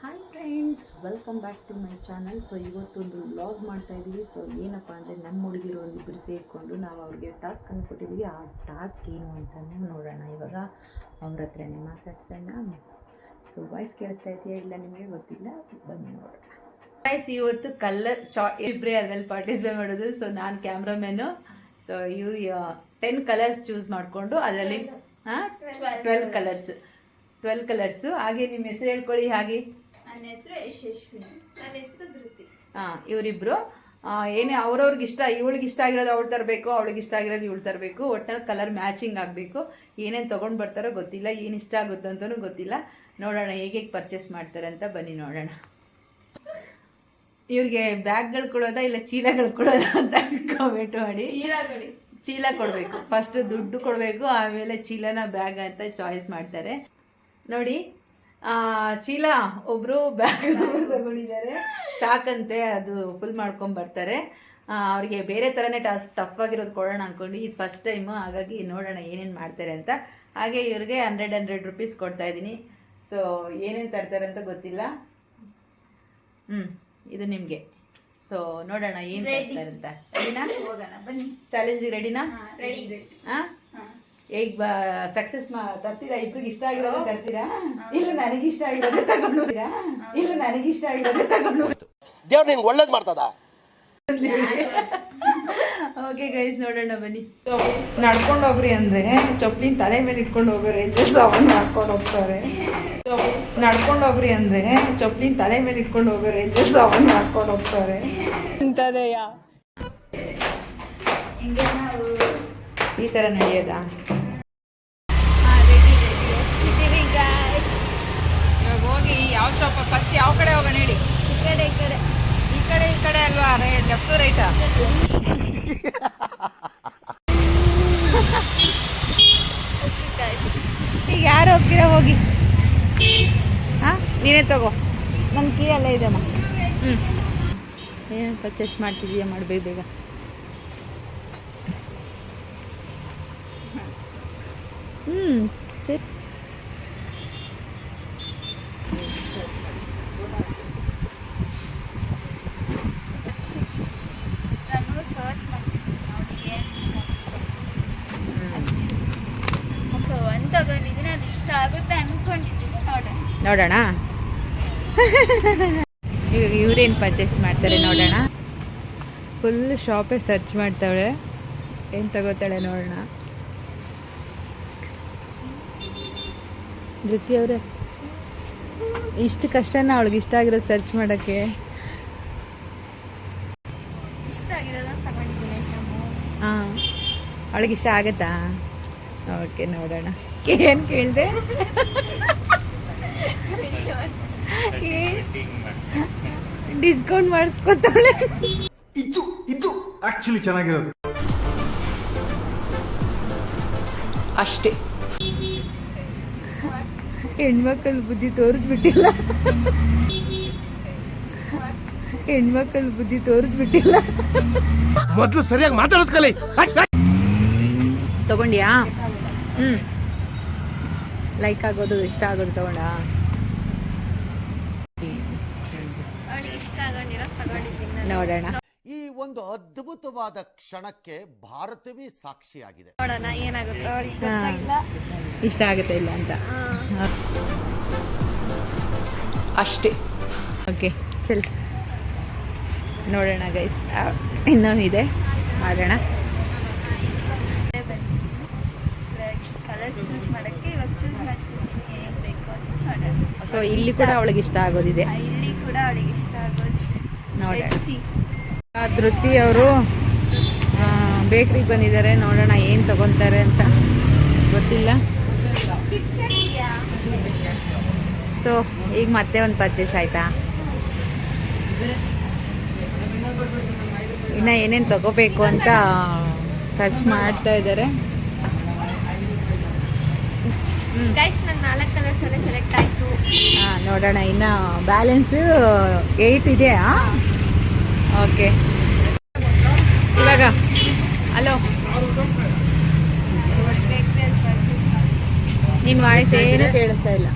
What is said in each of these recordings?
Hi friends, welcome back to my channel. So ಇವತ್ತೊಂದು vlog ಮಾಡ್ತಾ ಇದ್ದೀವಿ. ಸೊ ಏನಪ್ಪ ಅಂದರೆ ನಮ್ಮ ಹುಡುಗಿರು ಒಂದಿಬ್ಬರು ಸೇರಿಕೊಂಡು ನಾವು ಅವ್ರಿಗೆ ಟಾಸ್ಕ್ ಅನ್ನು ಕೊಟ್ಟಿದ್ದೀವಿ. ಆ ಟಾಸ್ಕ್ ಏನು ಅಂತಲೇ ನೋಡೋಣ. ಇವಾಗ ಅವ್ರ ಹತ್ರನೇ ಮಾತಾಡ್ಸೋಣ. ಸೊ ವಾಯ್ಸ್ ಕೇಳಿಸ್ತಾ ಇದೆಯಾ ಇಲ್ಲ ನಿಮಗೆ ಗೊತ್ತಿಲ್ಲ, ಬನ್ನಿ ನೋಡೋಣ. ವಾಯ್ಸ್ ಇವತ್ತು ಕಲರ್ ಇಬ್ಬರೇ ಅದರಲ್ಲಿ ಪಾರ್ಟಿಸಿಪೇಟ್ ಮಾಡೋದು. ಸೊ ನಾನು ಕ್ಯಾಮ್ರಾಮ್ಯಾನು. ಸೊ ಇವ್ರು 10 ಕಲರ್ಸ್ ಚೂಸ್ ಮಾಡಿಕೊಂಡು ಅದರಲ್ಲಿ 12 ಕಲರ್ಸು. ಹಾಗೆ ನಿಮ್ಮ ಹೆಸರು ಹೇಳ್ಕೊಳ್ಳಿ. ಹಾಗೆ ನನ್ನ ಹೆಸರು ಯಶಸ್ವಿನಿ, ನನ್ನ ಹೆಸರು ಧೃತಿ. ಇವರಿಬ್ರು ಏನೇ ಅವ್ರವ್ರಿಗೆ ಇಷ್ಟ, ಇವಳಿಗೆ ಇಷ್ಟ ಆಗಿರೋದು ಅವಳು ತರಬೇಕು, ಅವಳಿಗೆ ಇಷ್ಟ ಆಗಿರೋದು ಇವಳು ತರಬೇಕು. ಒಟ್ಟಿನಲ್ಲಿ ಕಲರ್ ಮ್ಯಾಚಿಂಗ್ ಆಗಬೇಕು. ಏನೇನು ತೊಗೊಂಡು ಬರ್ತಾರೋ ಗೊತ್ತಿಲ್ಲ, ಏನು ಇಷ್ಟ ಆಗುತ್ತೋ ಅಂತಲೂ ಗೊತ್ತಿಲ್ಲ. ನೋಡೋಣ ಹೇಗೆ ಪರ್ಚೇಸ್ ಮಾಡ್ತಾರೆ ಅಂತ, ಬನ್ನಿ ನೋಡೋಣ. ಇವ್ರಿಗೆ ಬ್ಯಾಗ್ಗಳು ಕೊಡೋದಾ ಇಲ್ಲ ಚೀಲಗಳು ಕೊಡೋದಾ ಅಂತ ಕಾಮೆಂಟ್ ಮಾಡಿ. ಚೀಲ ಕೊಡಬೇಕು, ಫಸ್ಟ್ ದುಡ್ಡು ಕೊಡಬೇಕು, ಆಮೇಲೆ ಚೀಲನ ಬ್ಯಾಗ್ ಅಂತ ಚಾಯ್ಸ್ ಮಾಡ್ತಾರೆ. ನೋಡಿ, ಚೀಲ ಒಬ್ಬರು ಬ್ಯಾಗ್ ತಗೊಂಡಿದ್ದಾರೆ, ಸಾಕಂತೆ, ಅದು ಫುಲ್ ಮಾಡ್ಕೊಂಬರ್ತಾರೆ. ಅವ್ರಿಗೆ ಬೇರೆ ಥರನೇ ಟಫ್ ಆಗಿರೋದು ಕೊಡೋಣ ಅಂದ್ಕೊಂಡು ಇದು ಫಸ್ಟ್ ಟೈಮು, ಹಾಗಾಗಿ ನೋಡೋಣ ಏನೇನು ಮಾಡ್ತಾರೆ ಅಂತ. ಹಾಗೆ ಇವ್ರಿಗೆ 100 ರೂಪೀಸ್ ಕೊಡ್ತಾಯಿದ್ದೀನಿ. ಸೊ ಏನೇನು ತರ್ತಾರೆ ಅಂತ ಗೊತ್ತಿಲ್ಲ. ಇದು ನಿಮಗೆ. ಸೊ ನೋಡೋಣ ಏನು ತರ್ತಾರೆ ಅಂತ. ರೆಡಿನಾ? ಹೋಗೋಣ ಬನ್ನಿ. ಚಾಲೆಂಜಿಗೆ ರೆಡಿನಾ? ರೆಡಿ. ಹಾಂ, ಈಗ ಸಕ್ಸಸ್ ತರ್ತೀರಾ? ಇಬ್ರಿಗೆ ಇಷ್ಟ ಆಗಿರೋದು ತರ್ತೀರಾ ಇಲ್ಲ ನನಗಿಷ್ಟ ಆಗಿರೋದು ತಗೊಂಡು ಇಲ್ಲ ನನಗಿಷ್ಟ ಆಗಿರೋದು ತಗೊಂಡು ದೇವ್ರು ನಿಂಗೆ ಒಳ್ಳೇದು ಮಾಡ್ತದ. ಓಕೆ ಗೈಸ್, ನೋಡೋಣ ಬನ್ನಿ. ನಡ್ಕೊಂಡು ಹೋಗ್ರಿ ಅಂದರೆ ಚೊಪ್ಲಿನ ತಲೆ ಮೇಲೆ ಇಟ್ಕೊಂಡು ಹೋಗೋ ರೇಂಜಸ್ ಅವನ್ನ ಹಾಕೊಂಡು ಹೋಗ್ತಾರೆ. ನಡ್ಕೊಂಡು ಹೋಗ್ರಿ ಅಂದರೆ ಚೊಪ್ಲಿನ ತಲೆ ಮೇಲೆ ಇಟ್ಕೊಂಡು ಹೋಗೋ ರೇಂಜಸ್ ಅವನ್ನ ಹಾಕೊಂಡು ಹೋಗ್ತಾರೆ. ಇಂಥದೆಯಾ ಈ ಥರ ನಡೆಯೋದಾ? ಇವಾಗ ಹೋಗಿ ಯಾವ ಶಾಪ್ ಫಸ್ಟ್ ಯಾವ ಕಡೆ ಹೋಗೋಣ ಹೇಳಿ? ಈ ಕಡೆ ಅಲ್ವಾ? ಲೆಫ್ಟ್ ರೈಟಾ? ಈಗ ಯಾರು ಹೋಗ್ತೀರಾ? ಹೋಗಿ. ಹಾಂ, ನೀನೇ ತಗೋ, ನನ್ನ ಕೀ ಅಲ್ಲೇ ಇದೆಮ್ಮ. ಏನು ಪರ್ಚೇಸ್ ಮಾಡ್ತಿದ್ದೀಯಾ? ಮಾಡಬೇಕು ಬೇಗ. ಸರಿ. ತಗೊಂಡಿದ್ದೀನಿ, ಅದು ಇಷ್ಟ ಆಗುತ್ತೆ ಅನ್ಕೊಂಡಿದ್ದೀನಿ. ನೋಡೋಣ ಇವಾಗ ಇವ್ರೇನು ಪರ್ಚೇಸ್ ಮಾಡ್ತಾರೆ ನೋಡೋಣ. ಫುಲ್ ಶಾಪೇ ಸರ್ಚ್ ಮಾಡ್ತಾಳೆ, ಏನು ತಗೋತಾಳೆ ನೋಡೋಣ. ಧೃತಿ ಅವರೇ, ಇಷ್ಟು ಕಷ್ಟನ ಅವಳಿಗೆ ಇಷ್ಟ ಆಗಿರೋದು ಸರ್ಚ್ ಮಾಡೋಕ್ಕೆ? ಇಷ್ಟ ಆಗಿರೋದನ್ನ ತಗೊಂಡಿದ್ದೀನಿ. ಹಾಂ, ಅವಳಿಗೆ ಇಷ್ಟ ಆಗುತ್ತಾ? ಓಕೆ, ನೋಡೋಣ. ಏನು ಕೇಳಿದೆ? ಡಿಸ್ಕೌಂಟ್ ಮಾಡಿಸ್ಕೊತಾಳೆ. ಇದು ಆಕ್ಚುಲಿ ಚೆನ್ನಾಗಿರೋದು ಅಷ್ಟೇ. ಹೆಣ್ಮಕ್ಳು ಬುದ್ಧಿ ತೋರಿಸ್ಬಿಟ್ಟಿಲ್ಲ. ಹೆಣ್ಮಕ್ಳು ಬುದ್ಧಿ ತೋರಿಸ್ಬಿಟ್ಟಿಲ್ಲ. ಮೊದಲು ಸರಿಯಾಗಿ ಮಾತಾಡೋದು ಕಲಿ. ತಗೊಂಡ್ಯಾ? ಲೈಕ್ ಆಗೋದು, ಇಷ್ಟ ಆಗೋದು ತಗೊಂಡ? ನೋಡೋಣ. ಈ ಒಂದು ಅದ್ಭುತವಾದ ಕ್ಷಣಕ್ಕೆ ಭಾರತವೇ ಸಾಕ್ಷಿಯಾಗಿದೆ. ನೋಡೋಣ ಏನಾಗುತ್ತೋ. ಇಷ್ಟ ಆಗುತ್ತೆ ಇಲ್ಲ ಅಂತ. ಅಷ್ಟೇ. ಓಕೆ, ಚಲ್ ನೋಡೋಣ ಗೈಸ್. ಇನ್ನೂ ಇದೆ, ಮಾಡೋಣ. ಕಲರ್ಸ್ ಚೂಸ್ ಮಾಡೋಕ್ಕೆ ಇವಾಗ ಚೂಸ್ ಮಾಡ್ತಿದ್ದೀನಿ ಏನು ಬೇಕು ಅಂತ ನೋಡೋಣ. ಸೊ ಇಲ್ಲಿ ಕೂಡ ಅವಳಿಗೆ ಇಷ್ಟ ಆಗೋದಿದೆ. ಇಲ್ಲಿ ಕೂಡ ಅವಳಿಗೆ ಇಷ್ಟ ಆಗೋದು ನೋಡೋಣ. ಧೃತಿ ಅವರು ಬೇಕ್ರಿಗೆ ಬಂದಿದ್ದಾರೆ. ನೋಡೋಣ ಏನು ತಗೊತಾರೆ ಅಂತ ಗೊತ್ತಿಲ್ಲ. ಸೊ ಈಗ ಮತ್ತೆ ಒಂದು ಪರ್ಚೇಸ್ ಆಯಿತಾ? ಇನ್ನು ಏನೇನು ತಗೋಬೇಕು ಅಂತ ಸರ್ಚ್ ಮಾಡ್ತಾ ಇದ್ದಾರೆ. ಗೈಸ್, ನನ್ನ 4 ಕಲರ್ಸ್ ಅಲ್ಲೇ ಸೆಲೆಕ್ಟ್ ಆಯಿತು. ಹಾಂ, ನೋಡೋಣ. ಇನ್ನು ಬ್ಯಾಲೆನ್ಸು 8 ಇದೆಯಾ? ಓಕೆ, ಇವಾಗ ಹಲೋ, ನಿನ್ನ ವಾಯ್ಸ್ ಏನೂ ಕೇಳಿಸ್ತಾ ಇಲ್ಲ.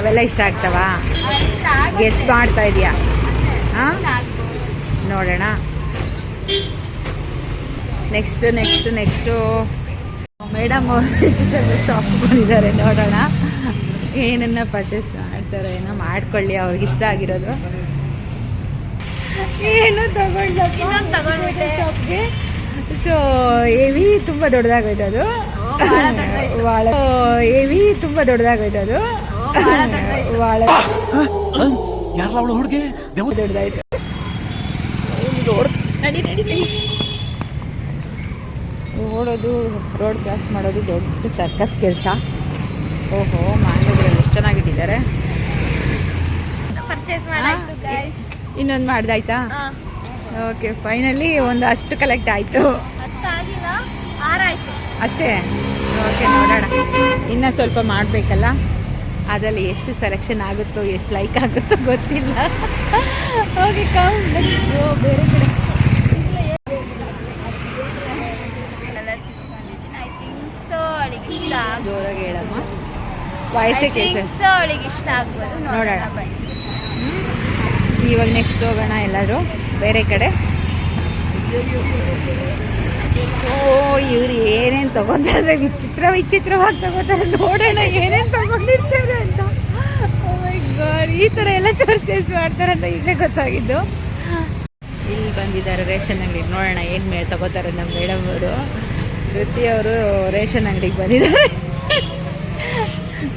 ಅವೆಲ್ಲ ಇಷ್ಟ ಆಗ್ತಾವಾ? ಗೆಸ್ ಮಾಡ್ತಾ ಇದೆಯಾ? ಹಾಂ, ನೋಡೋಣ. ನೆಕ್ಸ್ಟು ಮೇಡಮ್ ವೆಜಿಟೇಬಲ್ ಶಾಪ್ ಬಂದಿದ್ದಾರೆ. ನೋಡೋಣ ಏನನ್ನ ಪರ್ಚೇಸ್ ಮಾಡ್ತಾರೆ. ಏನೋ ಮಾಡ್ಕೊಳ್ಳಿ, ಅವ್ರಿಗೆ ಇಷ್ಟ ಆಗಿರೋದು. ಏನು ತಗೊಂಡ್ಬಿಟ್ಟೆ ಶಾಪ್ಗೆ. ಸೊ ಏವಿ ತುಂಬ ದೊಡ್ಡದಾಗೋಯ್ತು ಅದು. ಭಾಳ ಏವಿ ತುಂಬ ದೊಡ್ಡದಾಗೋಯ್ತು ಅದು. ಭಾಳ ಹುಡುಗಿ ದೊಡ್ಡದಾಯ್ತು. ಓಡೋದು, ರೋಡ್ ಕ್ರಾಸ್ ಮಾಡೋದು ದೊಡ್ಡ ಸರ್ಕಸ್ ಕೆಲಸ. ಓಹೋ, ಮ್ಯಾಂಗೋಗಳಲ್ಲಿ ಎಷ್ಟು ಚೆನ್ನಾಗಿಟ್ಟಿದ್ದಾರೆ. Purchase ಮಾಡಾಯ್ತು guys. ಇನ್ನೊಂದು ಮಾಡ್ದಾಯ್ತಾ? ಓಕೆ, ಫೈನಲಿ ಒಂದು ಅಷ್ಟು ಕಲೆಕ್ಟ್ ಆಯಿತು. 10 ಆಗಿಲ್ಲ, 6 ಆಯ್ತು ಅಷ್ಟೇ. ಓಕೆ, ನೋಡೋಣ. ಇನ್ನೂ ಸ್ವಲ್ಪ ಮಾಡಬೇಕಲ್ಲ. ಅದರಲ್ಲಿ ಎಷ್ಟು ಸೆಲೆಕ್ಷನ್ ಆಗುತ್ತೋ, ಎಷ್ಟು ಲೈಕ್ ಆಗುತ್ತೋ ಗೊತ್ತಿಲ್ಲ. ಓಕೆ, ಬೇರೆ ಕಡೆ ಜೋರಾಗಿ ಹೇಳಮ್ಮ, ವಾಯ್ಸೇ ಕೇಳ್ತೇನೆ. ಅವಳಿಗೆ ಇಷ್ಟ ಆಗ್ಬೋದು, ನೋಡೋಣ. ಇವಾಗ ನೆಕ್ಸ್ಟ್ ಹೋಗೋಣ ಎಲ್ಲರೂ ಬೇರೆ ಕಡೆ. ಓ, ಇವ್ರು ಏನೇನು ತಗೋತಾರೆ, ವಿಚಿತ್ರವಾಗಿ ತಗೋತಾರೆ. ನೋಡೋಣ ಏನೇನು ತಗೊಂಡಿರ್ತಾರೆ ಅಂತ. ಓ ಮೈ ಗಾಡ್, ಈ ಥರ ಎಲ್ಲ ಪರ್ಚೇಸ್ ಮಾಡ್ತಾರೆ ಅಂತ ಈಗಲೇ ಗೊತ್ತಾಗಿದ್ದು. ಇಲ್ಲಿ ಬಂದಿದ್ದಾರೆ ರೇಷನ್ ಅಂಗಡಿ. ನೋಡೋಣ ಏನು ತಗೋತಾರೆ ನಮ್ಮ ಮೇಡಮ್ ಅವರು. ಅವರು ರೇಷನ್ ಅಂಗಡಿಗೆ ಬಂದಿದ್ದಾರೆ.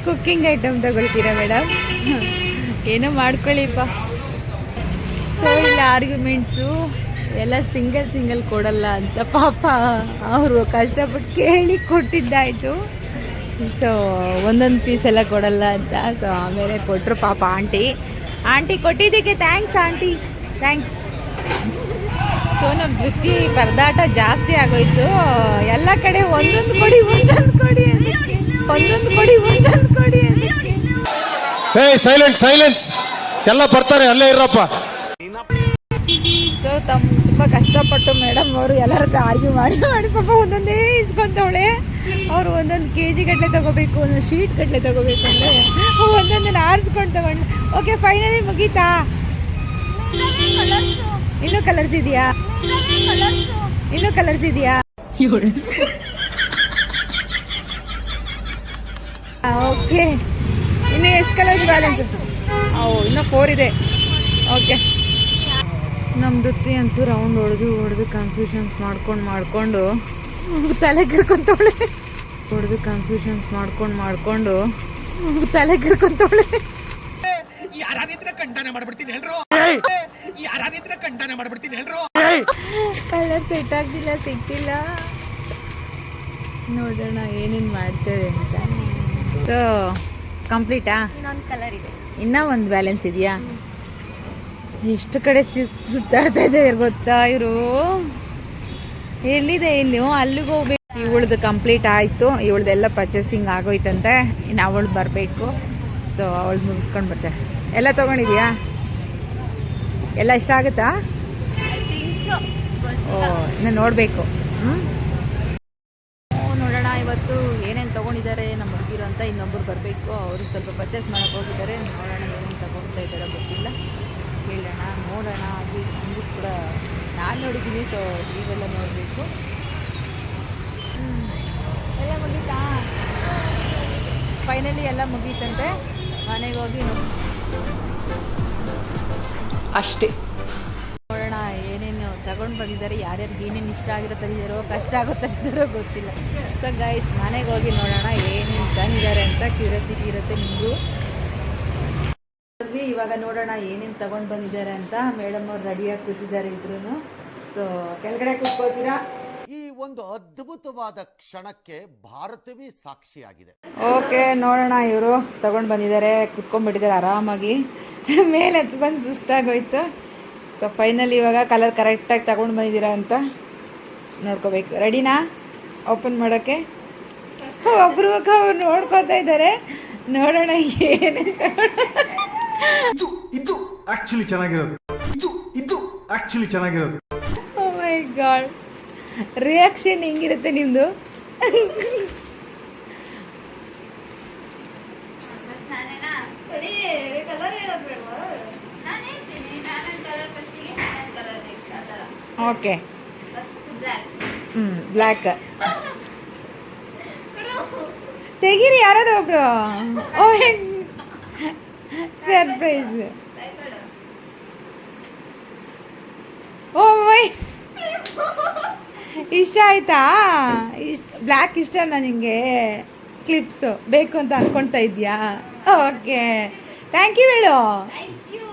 ಕುಕ್ಕಿಂಗ್ ಐಟಮ್ ತಗೊಳ್ತೀರಾ ಮೇಡಮ್? ಏನೋ ಮಾಡ್ಕೊಳ್ಳಿಪ್ಪ. ಸೊ ಇಲ್ಲಿ ಆರ್ಗ್ಯುಮೆಂಟ್ಸು ಎಲ್ಲ ಸಿಂಗಲ್ ಕೊಡಲ್ಲ ಅಂತ. ಪಾಪ ಅವರು ಕಷ್ಟಪಟ್ಟು ಕೇಳಿ ಕೊಟ್ಟಿದ್ದಾಯಿತು. ಸೊ ಒಂದೊಂದು ಪೀಸ್ ಎಲ್ಲ ಕೊಡಲ್ಲ ಅಂತ. ಸೊ ಆಮೇಲೆ ಕೊಟ್ಟರು ಪಾಪ ಆಂಟಿ ಕೊಟ್ಟಿದ್ದಕ್ಕೆ ಥ್ಯಾಂಕ್ಸ್ ಆಂಟಿ, ಥ್ಯಾಂಕ್ಸ್. ಸೊ ನಮ್ಮ ಜೊತೆ ಪರದಾಟ ಜಾಸ್ತಿ ಆಗೋಯ್ತು. ಎಲ್ಲ ಕಡೆ ಒಂದೊಂದು ಕೊಡಿ ಹೇ, ಸೈಲೆನ್ಸ್, ಎಲ್ಲ ಬರ್ತಾರೆ, ಅಲ್ಲೇ ಇರಪ್ಪ. ಸೊ ತುಂಬ ಕಷ್ಟಪಟ್ಟು ಮೇಡಮ್ ಅವರು ಎಲ್ಲರ ಆರ್ಗ್ಯೂ ಮಾಡಿ ಪಾಪ ಒಂದೊಂದೇ ಇಸ್ಕೊಂತವಳೆ. ಅವರು ಒಂದೊಂದು KG ಗಟ್ಟಲೆ ತಗೋಬೇಕು, ಒಂದೊಂದು ಶೀಟ್ ಗಟ್ಟಲೆ ತಗೋಬೇಕು ಅಂದರೆ ಒಂದೊಂದನ್ನು ಆರಿಸ್ಕೊಂಡು ತಗೊಂಡು. ಓಕೆ, ಫೈನಲಿ ಮುಗೀತಾ? ಇನ್ನೂ ಕಲರ್ಸ್ ಇದೆಯಾ? ಓಕೆ, ಇನ್ನು ಎಷ್ಟು ಕಲರ್ಸ್ ಬ್ಯಾಲೆನ್ಸ್? ಇನ್ನೂ 4 ಇದೆ. ಓಕೆ, ನಮ್ಮ ದುತ್ತಿ ಅಂತೂ ರೌಂಡ್ ಹೊಡೆದು ಕನ್ಫ್ಯೂಷನ್ಸ್ ಮಾಡ್ಕೊಂಡು ತಲೆ ಕಿರ್ಕೊಂತವಳೆ. ಕಲರ್ ಸೆಟ್ ಆಗ್ತಿಲ್ಲ, ಸಿಗ್ತಿಲ್ಲ. ನೋಡೋಣ ಏನೇನು ಮಾಡ್ತೇವೆ ಅಂತ. ಸೊ ಕಂಪ್ಲೀಟಾ? ಇನ್ನೊಂದು ಕಲರ್ ಇದೆ, ಇನ್ನೂ ಒಂದು ಬ್ಯಾಲೆನ್ಸ್ ಇದೆಯಾ? ಎಷ್ಟು ಕಡೆ ಸುತ್ತಾಡ್ತಾ ಇದ್ದಾರೆ ಗೊತ್ತಾ ಇವರು? ಎಲ್ಲಿದೆ ಇಲ್ಲಿ? ಅಲ್ಲಿಗೆ ಹೋಗ್ಬೇಕು. ಇವಳದು ಕಂಪ್ಲೀಟ್ ಆಯಿತು, ಇವಳ್ದೆಲ್ಲ ಪರ್ಚೇಸಿಂಗ್ ಆಗೋಯ್ತಂತೆ. ಇನ್ನು ಅವಳು ಬರಬೇಕು. ಸೊ ಅವಳು ಮುಗಿಸ್ಕೊಂಡು ಬರ್ತಾರೆ. ಎಲ್ಲ ತೊಗೊಂಡಿದ್ಯಾ? ಎಲ್ಲ ಇಷ್ಟ ಆಗುತ್ತಾ? ಓ, ಇನ್ನು ನೋಡಬೇಕು. ನೋಡೋಣ ಇವತ್ತು ಏನೇನು ತೊಗೊಂಡಿದ್ದಾರೆ ನಮ್ಮ ಹುಡುಗಿರು ಅಂತ. ಇನ್ನೊಬ್ಬರು ಬರಬೇಕು, ಅವರು ಸ್ವಲ್ಪ ಪರ್ಚೇಸ್ ಮಾಡೋಕ್ಕೆ ಹೋಗಿದ್ದಾರೆ. ನೋಡೋಣ ಏನೇನು ತೊಗೊಳ್ತಾ ಇದ್ದಾರೆ ಗೊತ್ತಿಲ್ಲ, ಕೇಳೋಣ, ನೋಡೋಣ. ಅದು ಕೂಡ ನಾನು ನೋಡಿದ್ದೀನಿ. ಸೊ ನೀವೆಲ್ಲ ನೋಡಬೇಕು. ಎಲ್ಲ ಮುಗೀತಾ? ಫೈನಲಿ ಎಲ್ಲ ಮುಗೀತಂತೆ. ಮನೆಗೆ ಹೋಗಿ ಅಷ್ಟೇ. ನೋಡೋಣ ಏನೇನು ತಗೊಂಡು ಬಂದಿದ್ದಾರೆ, ಯಾರ್ಯಾರಿಗೆ ಏನೇನು ಇಷ್ಟ ಆಗಿರೋ ತಂದಿದ್ದಾರೋ, ಕಷ್ಟ ಆಗೋ ತಂದಿದ್ದಾರೋ ಗೊತ್ತಿಲ್ಲ. ಸೊ ಗೈಸ್, ಮನೆಗೆ ಹೋಗಿ ನೋಡೋಣ ಏನೇನು ತಂದಿದ್ದಾರೆ ಅಂತ. ಕ್ಯೂರಿಯಾಸಿಟಿ ಇರುತ್ತೆ ನಿಮಗೂ. ಇವಾಗ ನೋಡೋಣ ಏನೇನು ತಗೊಂಡು ಬಂದಿದ್ದಾರೆ ಅಂತ. ಮೇಡಮ್ ಅವ್ರು ರೆಡಿಯಾಗಿ ಕೂತಿದ್ದಾರೆ ಇಬ್ರು. ಸೊ ಕೆಳಗಡೆ ಕೂತ್ಕೋತೀರಾ? ಈ ಒಂದು ಅದ್ಭುತವಾದ ಕ್ಷಣಕ್ಕೆ ಭಾರತವೇ ಸಾಕ್ಷಿಯಾಗಿದೆ. ಓಕೆ, ನೋಡೋಣ. ಇವರು ತಗೊಂಡು ಬಂದಿದ್ದಾರೆ, ಕುತ್ಕೊಂಡ್ಬಿಟ್ಟಿದ್ದಾರೆ ಆರಾಮಾಗಿ. ಮೇಲೆ ಹತ್ತು ಬಂದು ಸುಸ್ತಾಗೋಯ್ತು. ಸೊ ಫೈನಲಿ ಇವಾಗ ಕಲರ್ ಕರೆಕ್ಟಾಗಿ ತಗೊಂಡು ಬಂದಿದ್ದೀರಾ ಅಂತ ನೋಡ್ಕೋಬೇಕು. ರೆಡಿನಾ ಓಪನ್ ಮಾಡೋಕ್ಕೆ? ಒಬ್ರು ಅವ್ರು ನೋಡ್ಕೋತಾ ಇದ್ದಾರೆ. ನೋಡೋಣ ಏನೇನು. ಇದು ಆಕ್ಚುಲಿ ಚೆನ್ನಾಗಿರೋದು. ಓ ಮೈ ಗಾಡ್, ರಿಯಾಕ್ಷನ್ ಹೆಂಗಿರುತ್ತೆ ನಿಮ್ಮದು? ಓಕೆ ಬ್ಲ್ಯಾಕ್ ಬ್ಲ್ಯಾಕ್ ತೆಗೀರಿ ಯಾರಾದ್ರೂ ಒಬ್ರು ಓ ಸರ್ಪ್ರೈಸ್ ಓ ವೈ ಇಷ್ಟ ಆಯ್ತಾ ಬ್ಲ್ಯಾಕ್ ಇಷ್ಟನಾ ನಿಂಗೆ ಕ್ಲಿಪ್ಸು ಬೇಕು ಅಂತ ಅನ್ಕೊಳ್ತಾ ಇದೆಯಾ ಓಕೆ ಥ್ಯಾಂಕ್ ಯು ಹೇಳು ಥ್ಯಾಂಕ್ ಯು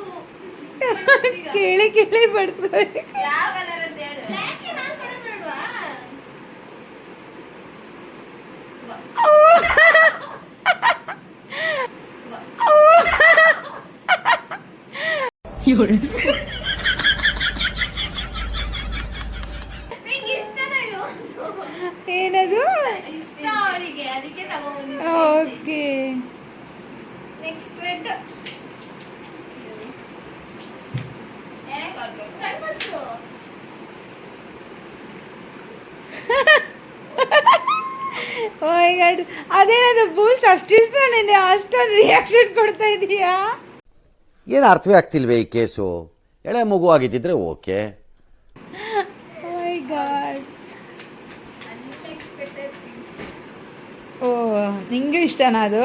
ಕೇಳಿ ಕೇಳಿ ಬಡಿಸ್ಬೇಕು ಯಾವ ಕಲರ್ ಅಂತ ಹೇಳು ಬ್ಲ್ಯಾಕ್ ನಾನು ಕೊಡೋದಲ್ವಾ ನಿಂಗೆ ಇಷ್ಟನಾ ಇದು ಏನದು ಇಷ್ಟ ಅವಳಿಗೆ ಅದಕ್ಕೆ ತಗೊಂಡ್ಬಂದಿದ್ದೆ okay next red ಕಣ್ಮುಚ್ಚು O my god ಅದೇನದು ಬೂಸ್ಟ್ ಅಷ್ಟಿಷ್ಟ ನೀನು ಅಷ್ಟೊಂದು ರಿಯಾಕ್ಷನ್ ಕೊಡ್ತಾ ಇದೀಯಾ ಏನು ಅರ್ಥವೇ ಆಗ್ತಿಲ್ವೇ ಈ ಕೇಸು ಎಳೆ ಮಗು ಆಗಿದ್ದಿದ್ರೆ okay O my god unexpected ಓ ನಿಂಗೂ ಇಷ್ಟನಾ ಅದು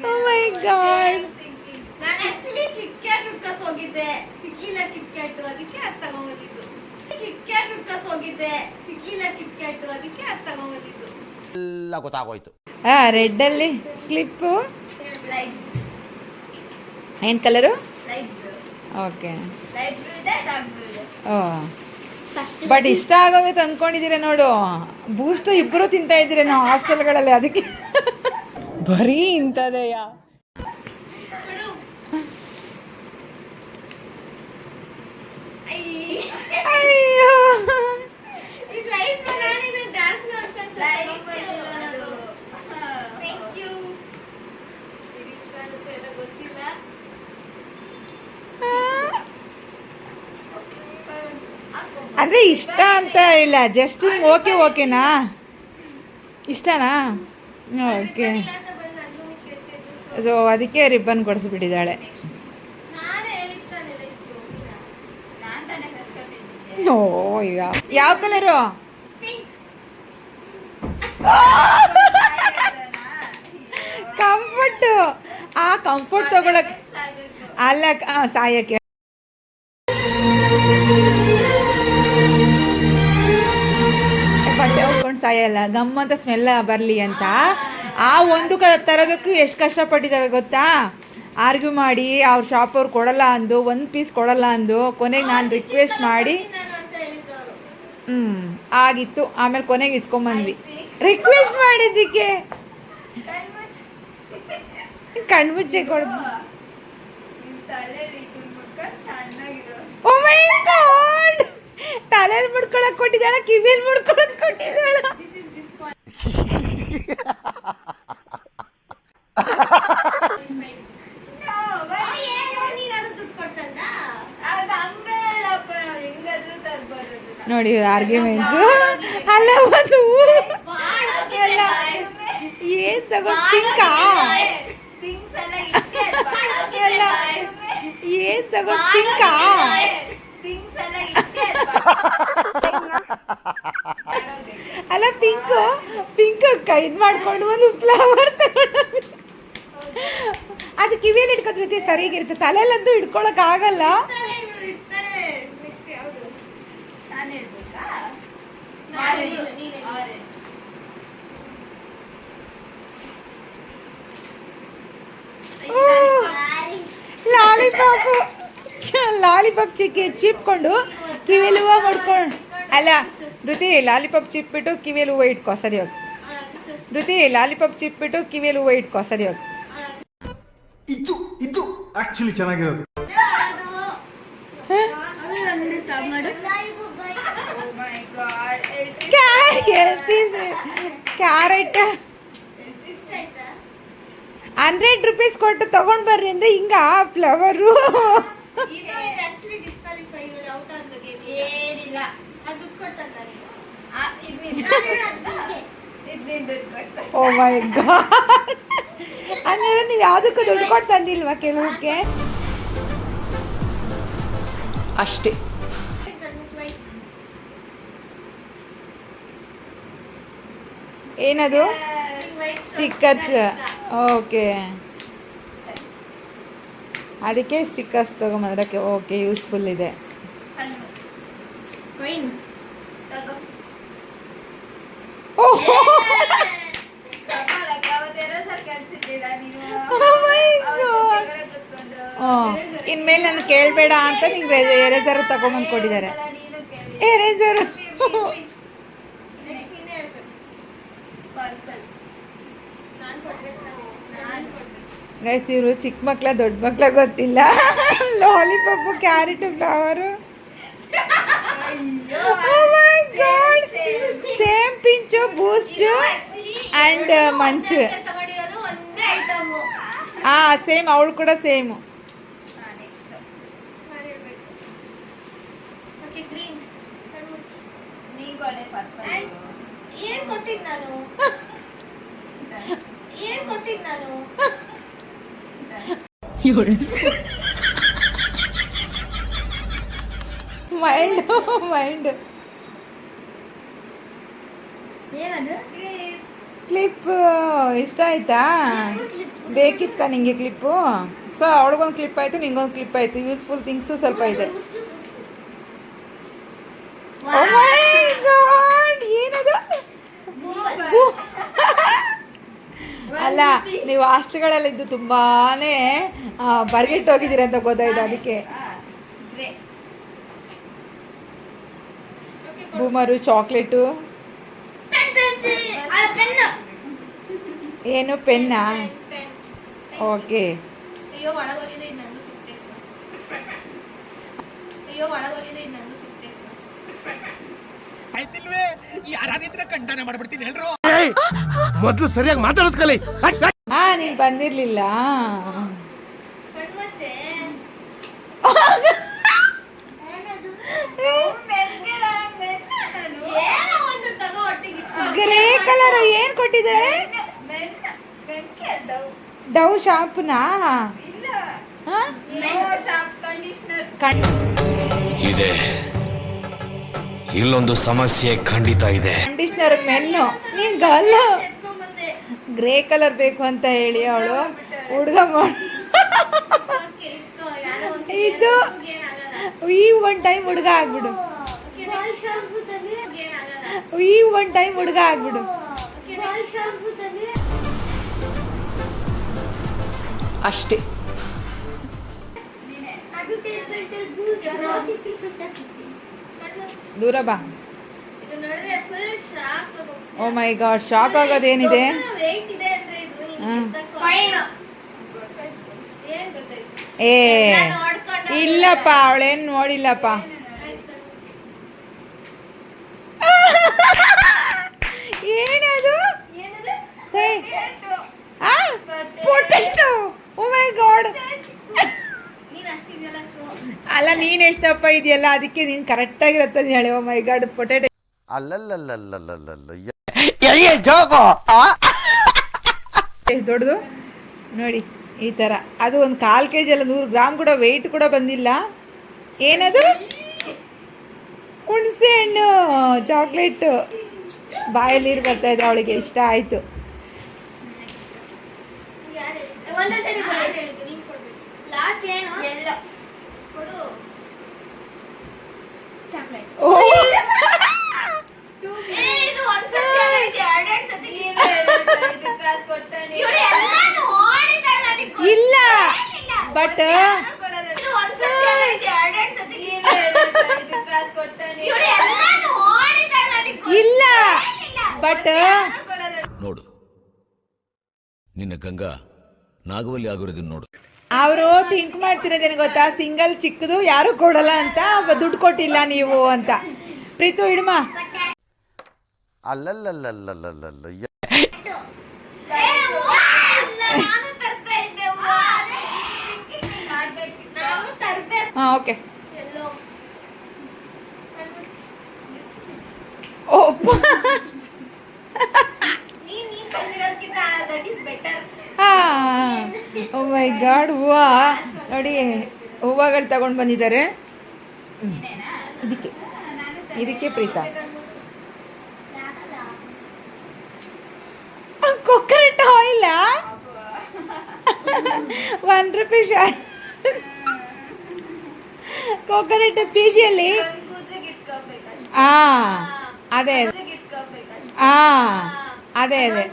ಓ ಮೈ ಗಾಡ್ ನಾನು ಆಕ್ಚುಲಿ ಕಿಟ್ಕ್ಯಾಟ್ ಹುಡ್ಕಕ್ ಹೋಗಿದ್ದೆ ಸಿಕ್ಲಿಲ್ಲ ಕಿಟ್ಕ್ಯಾಟ್ ಅದಕ್ಕೆ ಅದು ತಗೊಂಡ್ಬಂದಿದ್ದು ಕಿಟ್ಕ್ಯಾಟ್ ಹುಡ್ಕಕ್ ಹೋಗಿದ್ದೆ ಸಿಕ್ಲಿಲ್ಲ ಕಿಟ್ಕ್ಯಾಟ್ ಅದಕ್ಕೆ ಅದು ತಗೊಂಡ್ಬಂದಿದ್ದು ಎಲ್ಲ ಗೊತ್ತಾಗೋಯ್ತು ರೆಡ್ಡಲ್ಲಿ ಕ್ಲಿಪ್ಪು ಲೈಟ್ ಏನು colour light blue okay light blue ಇದೆ ಡಾರ್ಕ್ ಬ್ಲೂ ಇದೆ ಓ ಬಟ್ ಇಷ್ಟ ಆಗೋಗುತ್ತೆ ಅಂದ್ಕೊಂಡಿದ್ದೀರ ನೋಡು ಬೂಸ್ಟ್ ಇಬ್ಬರು ತಿಂತಾ ಇದ್ದೀರ ನಾವು ಹಾಸ್ಟೆಲ್ಗಳಲ್ಲಿ ಅದಕ್ಕೆ ಬರೀ ಇಂಥದೆಯಾ ಕೊಡು ಅಯ್ಯೋ ಇದು ಲೈಟ್ ಬ್ಲೂ ನಾನಿದೆ ಡಾರ್ಕ್ ಬ್ಲೂ ಅಂತ ತಗೊಂಡ್ಬಂದಿಲ್ಲ ನಾನು ಥ್ಯಾಂಕ್ ಯು ಇದು ಇಷ್ಟ ಆಗುತ್ತೆ ಎಲ್ಲ ಗೊತ್ತಿಲ್ಲ ಅಂದರೆ ಇಷ್ಟ ಅಂತ ಇಲ್ಲ ಜಸ್ಟ್ ಹಿಂಗೆ ಓಕೆ ಓಕೆನಾ ಇಷ್ಟನಾ ಓಕೆ ಇಲ್ಲ ಅಂತ ಬಂದು ನನ್ನೂ ಕೇಳ್ತಿದ್ರು ಸೊ ಅದಕ್ಕೆ ರಿಬ್ಬನ್ ಕೊಡಿಸ್ಬಿಟ್ಟಿದ್ದಾಳೆ ನಾನೇ ಹೇಳಿದ್ದಾನೆ ಲೈಟ್ ಬ್ಲೂ ನಾನು ತಾನೇ ಫಸ್ಟ್ ಕೊಟ್ಟಿದ್ದೆ ಓ ಯಾವ ಕಲರು ಪಿಂಕ್ ಕಂಫರ್ಟ್ ಆ ಕಂಫರ್ಟ್ ತಗೊಳಕ್ ಅಲ್ಲ ಸಾಯಕ್ಕೆ ಬಟ್ಟೆ ಹೋಗ್ಕೊಂಡು ಸಾಯಲ್ಲ ಗಮ್ಮಂತ ಸ್ಮೆಲ್ಲ ಬರಲಿ ಅಂತ ಆ ಒಂದು ತರೋದಕ್ಕೂ ಎಷ್ಟು ಕಷ್ಟಪಟ್ಟಿದ್ದಾರೆ ಗೊತ್ತಾ ಆರ್ಗ್ಯೂ ಮಾಡಿ ಅವ್ರ ಶಾಪ್ ಅವ್ರು ಕೊಡಲ್ಲ ಅಂದು ಒಂದು ಪೀಸ್ ಕೊಡಲ್ಲ ಅಂದು ಕೊನೆಗೆ ನಾನು ರಿಕ್ವೆಸ್ಟ್ ಮಾಡಿ ನಾನು ಅಂತ ಹೇಳಿದ್ರು ಅವರು ಆಗಿತ್ತು ಆಮೇಲೆ ಕೊನೆಗೆ ಇಸ್ಕೊಂಬಂದ್ವಿ ರಿಕ್ವೆಸ್ಟ್ ಮಾಡಿದ್ದಕ್ಕೆ ಕಣ್ಮುಚ್ಚೆ ಕೊಡ್ದು ಓ ಮೈ ಗಾಡ್ ತಲೆಯಲ್ಲಿ ಮುಡ್ಕೊಳಕ್ ಕೊಟ್ಟಿದ್ದಾಳ ಕಿವಿಯಲ್ಲಿ ಮುಡ್ಕೊಳಕ್ ಕೊಟ್ಟಿದ್ದಾಳ ದಿಸ್ ಇಸ್ ನೋಡಿ ಆರ್ಗ್ಯುಮೆಂಟ್ಸು ಅಲ್ಲ ಒಂದು ಎಲ್ಲ ಏನ್ ತಗೊಂಡು ಪಿಂಕಾ ಎಲ್ಲ ಏನ್ ತಗೊಂಡು ಪಿಂಕಾ ಅಲ್ಲ ಪಿಂಕು ಪಿಂಕ್ ಇದು ಮಾಡ್ಕೊಂಡು ಒಂದು ಫ್ಲವರ್ ತಗೊಂಡು ಅದು ಕಿವಿಯಲ್ಲಿ ಇಟ್ಕೊತಿರ್ತೀವಿ ಸರಿಯಾಗಿರುತ್ತೆ ತಲೆಯಲ್ಲಂತೂ ಹಿಡ್ಕೊಳಕ್ ಆಗಲ್ಲ ಲಾಲಿಪಾಪ್ ಚಿಪ್ಕೊಂಡು ಕಿವಿಯಲ್ಲಿ ಹೂವು ಮಾಡ್ಕೊಂಡು ಅಲ್ಲ ಧೃತಿ ಲಾಲಿಪಾಪ್ ಚಿಪ್ಬಿಟ್ಟು ಕಿವಿಯಲ್ಲಿ ಹೂವು ಇಟ್ಕೋ ಸರಿ ಹೋಗಿ ಧೃತಿ ಲಾಲಿಪಾಪ್ ಚಿಪ್ಬಿಟ್ಟು ಕಿವಿಯಲ್ಲಿ ಹೂವು ಇಟ್ಕೋ ಸರಿ ಹೋಗಿ ಇದು ಆಕ್ಚುಲಿ ಚೆನ್ನಾಗಿರೋದು ಕ್ಯಾರೆಟ್ 100 ರೂಪೀಸ್ ಕೊಟ್ಟು ತಗೊಂಡ್ ಬರ್ರಿ ಅಂದ್ರೆ ಹಿಂಗ ಫ್ಲವರು ಓ ಮೈ ಗಾಡ್, ಹಂಗಾರೆ ನೀವು ಯಾವುದಕ್ಕೂ ದುಡ್ಡು ಕೊಟ್ಟು ತಂದಿಲ್ವಾ ಕೆಲವಕ್ಕೆ? ಅಷ್ಟೇ. ಏನದು? ಸ್ಟಿಕ್ಕರ್ಸ್. ಓಕೆ, ಅದಕ್ಕೆ ಸ್ಟಿಕ್ಕರ್ಸ್ ತೊಗೊಂಬಂದ್ರಕ್ಕೆ. ಓಕೆ, ಯೂಸ್ಫುಲ್ ಇದೆ. ಇನ್ಮೇಲೆ ನಾನು ಕೇಳಬೇಡ ಅಂತ ನಿಂಗೆ ಎರೇಸರ್ ತಗೊಂಬಂದು ಕೊಟ್ಟಿದ್ದಾರೆ. ಎರೇಸರ್ ಗೈಸ್, ಇವರು ಚಿಕ್ಕ ಮಕ್ಳ ದೊಡ್ಡ ಮಕ್ಳ ಗೊತ್ತಿಲ್ಲ. Lollipop, carrot, flower. Same pinch, Boost and Munch. Same, ಅವಳು ಕೂಡ ಸೇಮು. ಮೈಂಡ್ ಕ್ಲಿಪ್ ಇಷ್ಟ ಆಯ್ತಾ? ಬೇಕಿತ್ತಾ ನಿಂಗೆ ಕ್ಲಿಪ್ಪು? ಸೊ ಅವಳಿಗೊಂದು ಕ್ಲಿಪ್ ಆಯಿತು, ನಿಂಗೊಂದು ಕ್ಲಿಪ್ ಆಯಿತು. ಯೂಸ್ಫುಲ್ ಥಿಂಗ್ಸು ಸ್ವಲ್ಪ ಇದೆ. ಓ ಮೈ ಗಾಡ್, ಏನದು? ಅಲ್ಲ, ನೀವು ಹಾಸ್ಟೆಲ್ಗಳಲ್ಲಿದ್ದು ತುಂಬಾ ಬರ್ಗೆಟ್ ಹೋಗಿದ್ದೀರ ಅಂತ ಗೊತ್ತಾಯ್ತು. ಅದಕ್ಕೆ ಬೂಮರು, ಚಾಕ್ಲೇಟು. ಏನು, ಪೆನ್ನಾ? ಓಕೆ. ಮೊದಲು ಸರಿಯಾಗಿ ಮಾತಾಡೋದ್ ಕಲಿ. ನೀನ್ ಬಂದಿರ್ಲಿಲ್ಲ. ಗ್ರೇ ಕಲರ್ ಏನ್ ಕೊಟ್ಟಿದ್ದಾರೆ? ಡವ್ ಶಾಂಪುನಾ? ಇದೆ, ಇಲ್ಲೊಂದು ಸಮಸ್ಯೆ ಖಂಡಿತ ಇದೆ. ಕಂಡೀಷನರ್ ಮೆನ್ನು. ನಿನ್ಗಲ್ಲ ಗ್ರೇ ಕಲರ್ ಬೇಕು ಅಂತ ಹೇಳಿ ಅವಳು ಹುಡುಗ ಇದು ಈ ಒನ್ ಟೈಮ್ ಹುಡುಗ ಆಗ್ಬಿಡು. ಈ ಒನ್ ಟೈಮ್ ಹುಡುಗ ಆಗ್ಬಿಡು. ಅಷ್ಟೇ. ದೂರ ಬಾ. ಓ ಮೈ ಗಾಡ್, ಶಾಕ್ ಆಗೋದೇನಿದೆ? ಏ ಇಲ್ಲಪ್ಪ, ಅವಳೇನು ನೋಡಿಲ್ಲಪ್ಪ. ಏನದು? ಪೊಟೆಟೊ. O my god. ಅಲ್ಲ, ನೀನ್ ಎಷ್ಟಪ್ಪ ಇದೆಯಲ್ಲ, ಅದಕ್ಕೆ ನೀನ್ ಕರೆಕ್ಟ್ ಆಗಿರತ್ತ ಹೇಳಿ. ಓ ಮೈ ಗಾಡ್, ಪೊಟೆಟೊ. ಎಷ್ಟು ದೊಡ್ಡದು ನೋಡಿ, ಈ ತರ. ಅದು ಒಂದು 1/4 kg ಅಲ್ಲ, 100 ಗ್ರಾಮ್ ಕೂಡ ವೆಯ್ಟ್ ಕೂಡ ಬಂದಿಲ್ಲ. ಏನದು? ಹುಣಸೆ ಹಣ್ಣು, ಚಾಕ್ಲೇಟ್. ಬಾಯಲ್ಲಿ ನೀರು ಬರ್ತಾ ಇದೆ. ಅವಳಿಗೆ ಇಷ್ಟ ಆಯ್ತು. ಇಲ್ಲ, ಬಟ್ ಇಲ್ಲ, ಬಟ್ ನೋಡು, ನಿನ್ನ ಗಂಗಾ ನಾಗವಲ್ಲಿ ಆಗಿರೋದನ್ನ ನೋಡು. ಅವರು ಥಿಂಕ್ ಮಾಡ್ತಿರೋದೇನು ಗೊತ್ತಾ? ಸಿಂಗಲ್ ಚಿಕ್ಕದು ಯಾರು ಕೊಡಲ್ಲ ಅಂತ, ದುಡ್ಡು ಕೊಟ್ಟಿಲ್ಲ ನೀವು ಅಂತ. ಪ್ರೀತು, ಇಡ್ಮ. ಹಾಂ, ಓಕೆ. ಓ ತಂದಿರೋದ್ಕಿಂತ that is better. Oh my god, ಹೂವು ನೋಡಿ, ಹೂವುಗಳು ತಗೊಂಡು ಬಂದಿದ್ದಾರೆ. ಇದಕ್ಕೆ ಪ್ರೀತಾ ಕೊಕೊನಟ್ ಆಯಿಲ್ ₹1 ಕೊಕೊನಟ್ PGಯಲ್ಲಿ. ಅದೇ ಅದೇ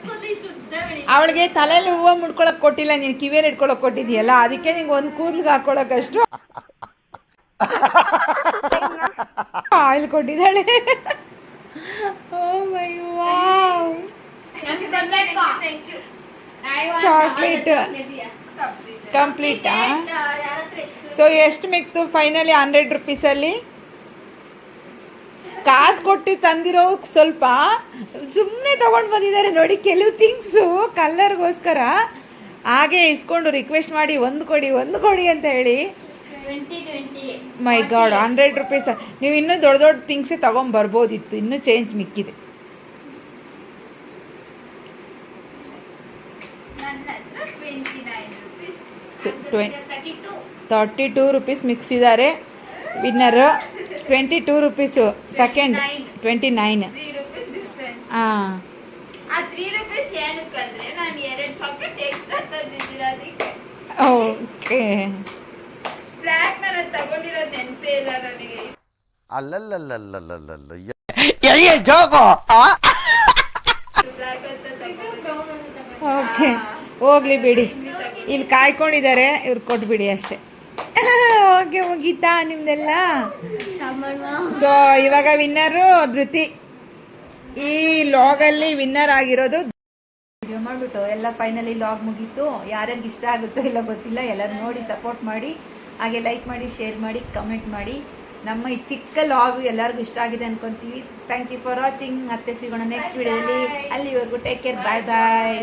ಅವಳಿಗೆ ತಲೆಯಲ್ಲಿ ಹೂವು ಮುಡ್ಕೊಳಕ್ ಕೊಟ್ಟಿಲ್ಲ, ನೀನು ಕಿವಿಯಲ್ಲಿ ಇಟ್ಕೊಳಕ್ ಕೊಟ್ಟಿದ್ಯಲ್ಲ, ಅದಕ್ಕೆ ನಿಂಗೆ ಒಂದು ಕೂದಲಿಗೆ ಹಾಕೊಳಕಷ್ಟು ಆಯಿಲ್ ಕೊಟ್ಟಿದ್ದಾಳೆ. ಓ ಮೈ ವಾವ್, ಚಾಕ್ಲೇಟ್ ಕಂಪ್ಲೀಟಾ? ಸೊ ಎಷ್ಟು ಮಿಕ್ತು ಫೈನಲಿ? ₹100 ಕಾಸು ಕೊಟ್ಟು ತಂದಿರೋ ಸ್ವಲ್ಪ ಸುಮ್ಮನೆ ತಗೊಂಡು ಬಂದಿದ್ದಾರೆ ನೋಡಿ. ಕೆಲವು ಥಿಂಗ್ಸು ಕಲ್ಲರ್ಗೋಸ್ಕರ ಹಾಗೆ ಇಸ್ಕೊಂಡು ರಿಕ್ವೆಸ್ಟ್ ಮಾಡಿ ಒಂದು ಕೊಡಿ ಅಂತ ಹೇಳಿ. My god, ₹100. ನೀವು ಇನ್ನೂ ದೊಡ್ಡ ದೊಡ್ಡ ಥಿಂಗ್ಸೇ ತೊಗೊಂಬರ್ಬೋದಿತ್ತು, ಇನ್ನೂ ಚೇಂಜ್ ಮಿಕ್ಕಿದೆ. ₹32 ಮಿಕ್ಸಿದ್ದಾರೆ. Winner ₹22, second $29. ಹಾಂ, ಓಕೆ. ಓಕೆ, ಹೋಗ್ಲಿ ಬಿಡಿ, ಇಲ್ಲಿ ಕಾಯ್ಕೊಂಡಿದ್ದಾರೆ, ಇವ್ರು ಕೊಟ್ಬಿಡಿ ಅಷ್ಟೇ. ಓಕೆ, ಮುಗೀತಾ ನಿಮ್ದೆಲ್ಲ? ಸೊ ಇವಾಗ ವಿನ್ನರು ಧೃತಿ. ಈ ಲಾಗಲ್ಲಿ ವಿನ್ನರ್ ಆಗಿರೋದು. ವಿಡಿಯೋ ಮಾಡಿಬಿಟ್ಟು ಎಲ್ಲ ಫೈನಲಿ ಲಾಗ್ ಮುಗೀತು. ಯಾರ್ಯಾರಿಗೆ ಇಷ್ಟ ಆಗುತ್ತೋ ಇಲ್ಲ ಗೊತ್ತಿಲ್ಲ, ಎಲ್ಲರೂ ನೋಡಿ ಸಪೋರ್ಟ್ ಮಾಡಿ, ಹಾಗೆ ಲೈಕ್ ಮಾಡಿ, ಶೇರ್ ಮಾಡಿ, ಕಮೆಂಟ್ ಮಾಡಿ. ನಮ್ಮ ಈ ಚಿಕ್ಕ ಲಾಗ್ ಎಲ್ಲರಿಗೂ ಇಷ್ಟ ಆಗಿದೆ ಅನ್ಕೊಂತೀವಿ. Thank you for watching. ಮತ್ತೆ ಸಿಗೋಣ ನೆಕ್ಸ್ಟ್ ವಿಡಿಯೋದಲ್ಲಿ. ಅಲ್ಲಿವರೆಗೂ ಟೇಕ್ ಕೇರ್, ಬಾಯ್ ಬಾಯ್.